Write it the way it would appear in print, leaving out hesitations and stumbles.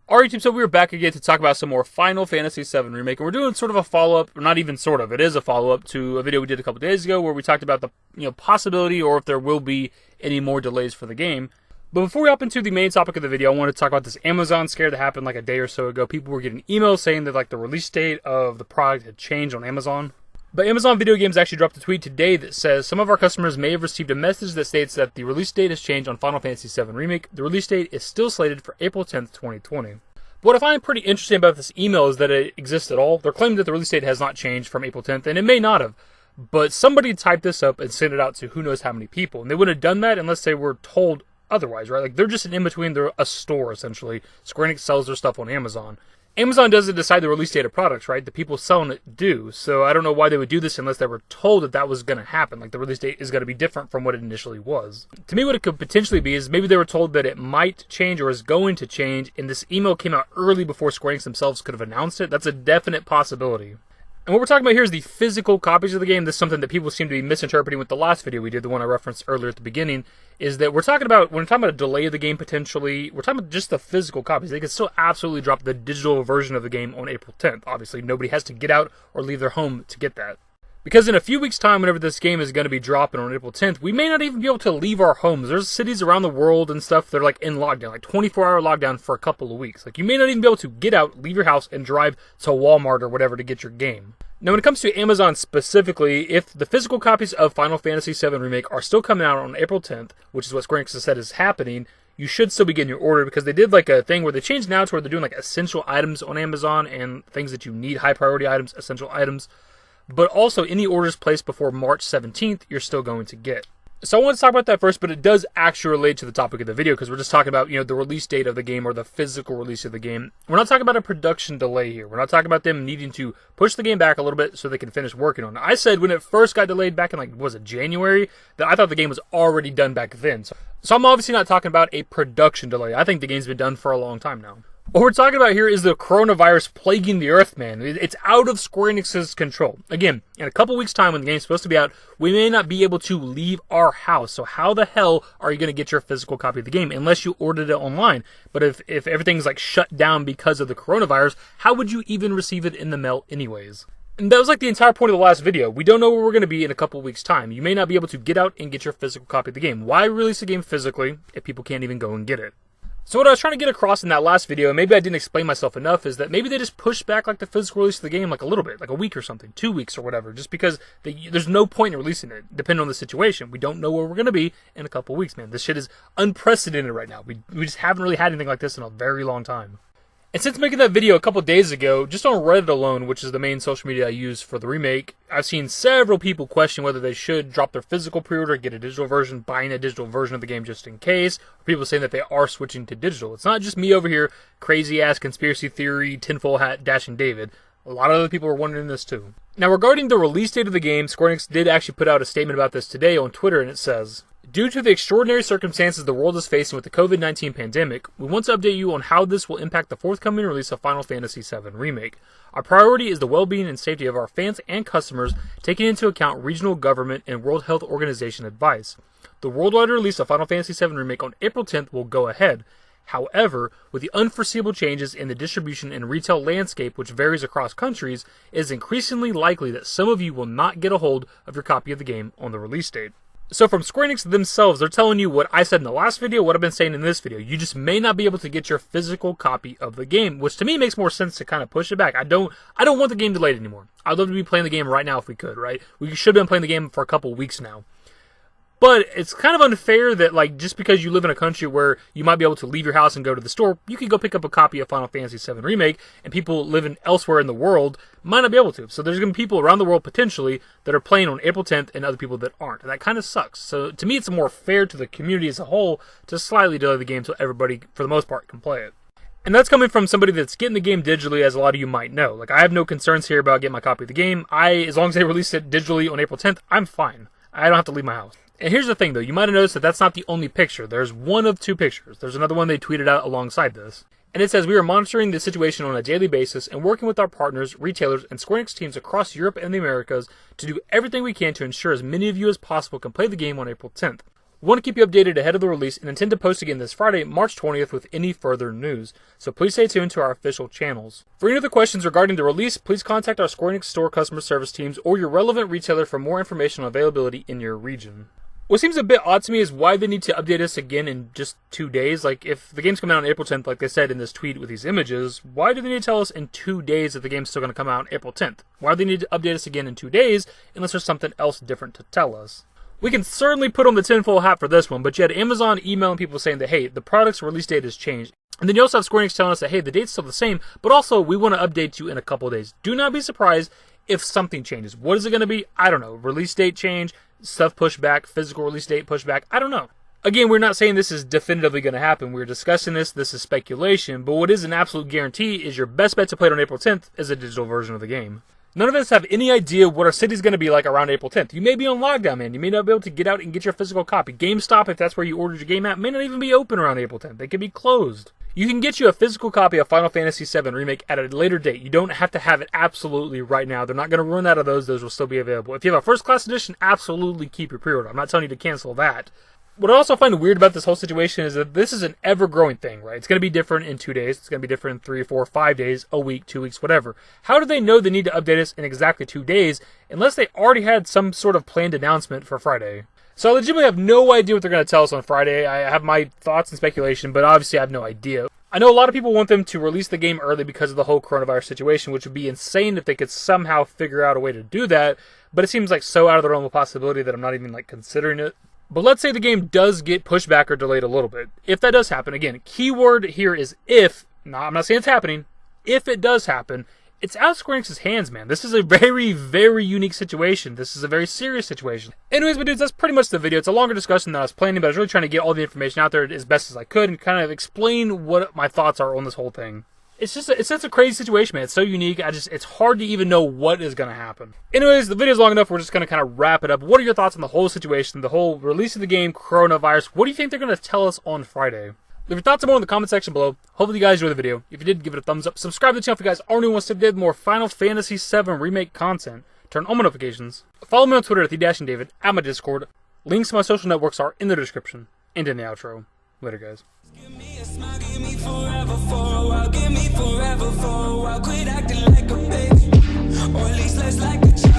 Alright YouTube, so we're back again to talk about some more Final Fantasy VII Remake, and we're doing sort of a follow-up, or not even sort of, it is a follow-up to a video we did a couple days ago where we talked about the possibility or if there will be any more delays for the game. But before we hop into the main topic of the video, I want to talk about this Amazon scare that happened like a day or so ago. People were getting emails saying that like the release date of the product had changed on Amazon. But Amazon Video Games actually dropped a tweet today that says some of our customers may have received a message that states that the release date has changed on Final Fantasy VII Remake. The release date is still slated for April 10th, 2020. But what I find pretty interesting about this email is that it exists at all. They're claiming that the release date has not changed from April 10th, and it may not have. But somebody typed this up and sent it out to who knows how many people. And they wouldn't have done that unless they were told otherwise, right? Like, they're just an in-between. They're a store, essentially. Square Enix sells their stuff on Amazon. Amazon doesn't decide the release date of products, right? The people selling it do. So I don't know why they would do this unless they were told that that was going to happen. Like, the release date is going to be different from what it initially was. To me, what it could potentially be is maybe they were told that it might change or is going to change, and this email came out early before Square Enix themselves could have announced it. That's a definite possibility. And what we're talking about here is the physical copies of the game. This is something that people seem to be misinterpreting with the last video we did, the one I referenced earlier at the beginning, is that when we're talking about a delay of the game potentially, we're talking about just the physical copies. They could still absolutely drop the digital version of the game on April 10th. Obviously, nobody has to get out or leave their home to get that. Because in a few weeks' time, whenever this game is going to be dropping on April 10th, we may not even be able to leave our homes. There's cities around the world and stuff that are like in lockdown, like 24-hour lockdown for a couple of weeks. Like, you may not even be able to get out, leave your house, and drive to Walmart or whatever to get your game. Now, when it comes to Amazon specifically, if the physical copies of Final Fantasy VII Remake are still coming out on April 10th, which is what Square Enix has said is happening, you should still be getting your order, because they did like a thing where they changed now to where they're doing like essential items on Amazon and things that you need, high priority items, essential items. But also, any orders placed before March 17th, you're still going to get. So I want to talk about that first, but it does actually relate to the topic of the video, because we're just talking about, the release date of the game or the physical release of the game. We're not talking about a production delay here. We're not talking about them needing to push the game back a little bit so they can finish working on it. I said when it first got delayed back in, was it January, that I thought the game was already done back then. So I'm obviously not talking about a production delay. I think the game's been done for a long time now. What we're talking about here is the coronavirus plaguing the earth, man. It's out of Square Enix's control. Again, in a couple weeks' time when the game's supposed to be out, we may not be able to leave our house. So how the hell are you going to get your physical copy of the game unless you ordered it online? But if everything's like shut down because of the coronavirus, how would you even receive it in the mail anyways? And that was like the entire point of the last video. We don't know where we're going to be in a couple weeks' time. You may not be able to get out and get your physical copy of the game. Why release a game physically if people can't even go and get it? So what I was trying to get across in that last video, and maybe I didn't explain myself enough, is that maybe they just pushed back like the physical release of the game like a little bit, like a week or something, 2 weeks or whatever, just because there's no point in releasing it, depending on the situation. We don't know where we're going to be in a couple weeks, man. This shit is unprecedented right now. We just haven't really had anything like this in a very long time. And since making that video a couple days ago, just on Reddit alone, which is the main social media I use for the remake, I've seen several people question whether they should drop their physical pre-order, get a digital version, buying a digital version of the game just in case, or people saying that they are switching to digital. It's not just me over here, crazy-ass conspiracy theory, tinfoil hat, Dashing David. A lot of other people are wondering this too. Now, regarding the release date of the game, Square Enix did actually put out a statement about this today on Twitter, and it says, "Due to the extraordinary circumstances the world is facing with the COVID-19 pandemic, we want to update you on how this will impact the forthcoming release of Final Fantasy VII Remake. Our priority is the well-being and safety of our fans and customers, taking into account regional government and World Health Organization advice. The worldwide release of Final Fantasy VII Remake on April 10th will go ahead. However, with the unforeseeable changes in the distribution and retail landscape, which varies across countries, it is increasingly likely that some of you will not get a hold of your copy of the game on the release date." So from Square Enix themselves, they're telling you what I said in the last video, what I've been saying in this video. You just may not be able to get your physical copy of the game, which to me makes more sense to kind of push it back. I don't want the game delayed anymore. I'd love to be playing the game right now if we could, right? We should have been playing the game for a couple weeks now. But it's kind of unfair that, like, just because you live in a country where you might be able to leave your house and go to the store, you could go pick up a copy of Final Fantasy VII Remake, and people living elsewhere in the world might not be able to. So there's going to be people around the world, potentially, that are playing on April 10th and other people that aren't. And that kind of sucks. So to me, it's more fair to the community as a whole to slightly delay the game so everybody, for the most part, can play it. And that's coming from somebody that's getting the game digitally, as a lot of you might know. Like, I have no concerns here about getting my copy of the game. As long as they release it digitally on April 10th, I'm fine. I don't have to leave my house. And here's the thing, though. You might have noticed that that's not the only picture. There's one of two pictures. There's another one they tweeted out alongside this. And it says, "We are monitoring the situation on a daily basis and working with our partners, retailers, and Square Enix teams across Europe and the Americas to do everything we can to ensure as many of you as possible can play the game on April 10th. We want to keep you updated ahead of the release and intend to post again this Friday, March 20th with any further news, so please stay tuned to our official channels. For any other questions regarding the release, please contact our Square Enix store customer service teams or your relevant retailer for more information on availability in your region. What seems a bit odd to me is why they need to update us again in just 2 days. Like, if the game's coming out on April 10th, like they said in this tweet with these images, why do they need to tell us in 2 days that the game's still going to come out on April 10th? Why do they need to update us again in 2 days unless there's something else different to tell us? We can certainly put on the tinfoil hat for this one, but you had Amazon emailing people saying that, hey, the product's release date has changed. And then you also have Square Enix telling us that, hey, the date's still the same, but also we want to update you in a couple of days. Do not be surprised if something changes. What is it going to be? I don't know. Release date change, stuff pushed back, physical release date pushed back. I don't know. Again, we're not saying this is definitively going to happen. We're discussing this. This is speculation. But what is an absolute guarantee is your best bet to play it on April 10th is a digital version of the game. None of us have any idea what our city's going to be like around April 10th. You may be on lockdown, man. You may not be able to get out and get your physical copy. GameStop, if that's where you ordered your game at, may not even be open around April 10th. They could be closed. You can get you a physical copy of Final Fantasy VII Remake at a later date. You don't have to have it absolutely right now. They're not going to run out of those. Those will still be available. If you have a first class edition, absolutely keep your pre-order. I'm not telling you to cancel that. What I also find weird about this whole situation is that this is an ever-growing thing, right? It's going to be different in 2 days. It's going to be different in 3, 4, 5 days, a week, 2 weeks, whatever. How do they know they need to update us in exactly 2 days unless they already had some sort of planned announcement for Friday? So I legitimately have no idea what they're going to tell us on Friday. I have my thoughts and speculation, but obviously I have no idea. I know a lot of people want them to release the game early because of the whole coronavirus situation, which would be insane if they could somehow figure out a way to do that, but it seems like so out of the realm of possibility that I'm not even considering it. But let's say the game does get pushed back or delayed a little bit. If that does happen, again, keyword here is if. No, I'm not saying it's happening. If it does happen, it's out of Square Enix's hands, man. This is a very, very unique situation. This is a very serious situation. Anyways, my dudes, that's pretty much the video. It's a longer discussion than I was planning, but I was really trying to get all the information out there as best as I could and kind of explain what my thoughts are on this whole thing. It's just a crazy situation, man. It's so unique. It's hard to even know what is going to happen. Anyways, the video's long enough. We're just going to kind of wrap it up. What are your thoughts on the whole situation, the whole release of the game, coronavirus? What do you think they're going to tell us on Friday? Leave your thoughts and more in the comment section below. Hopefully you guys enjoyed the video. If you did, give it a thumbs up. Subscribe to the channel if you guys are new and want to see more Final Fantasy VII Remake content. Turn on my notifications. Follow me on Twitter at @dashingdavid, at my Discord. Links to my social networks are in the description and in the outro. Later, guys. Give me a smile, give me forever for a while, give me forever for a while. Quit acting like a baby, or at least less like a child.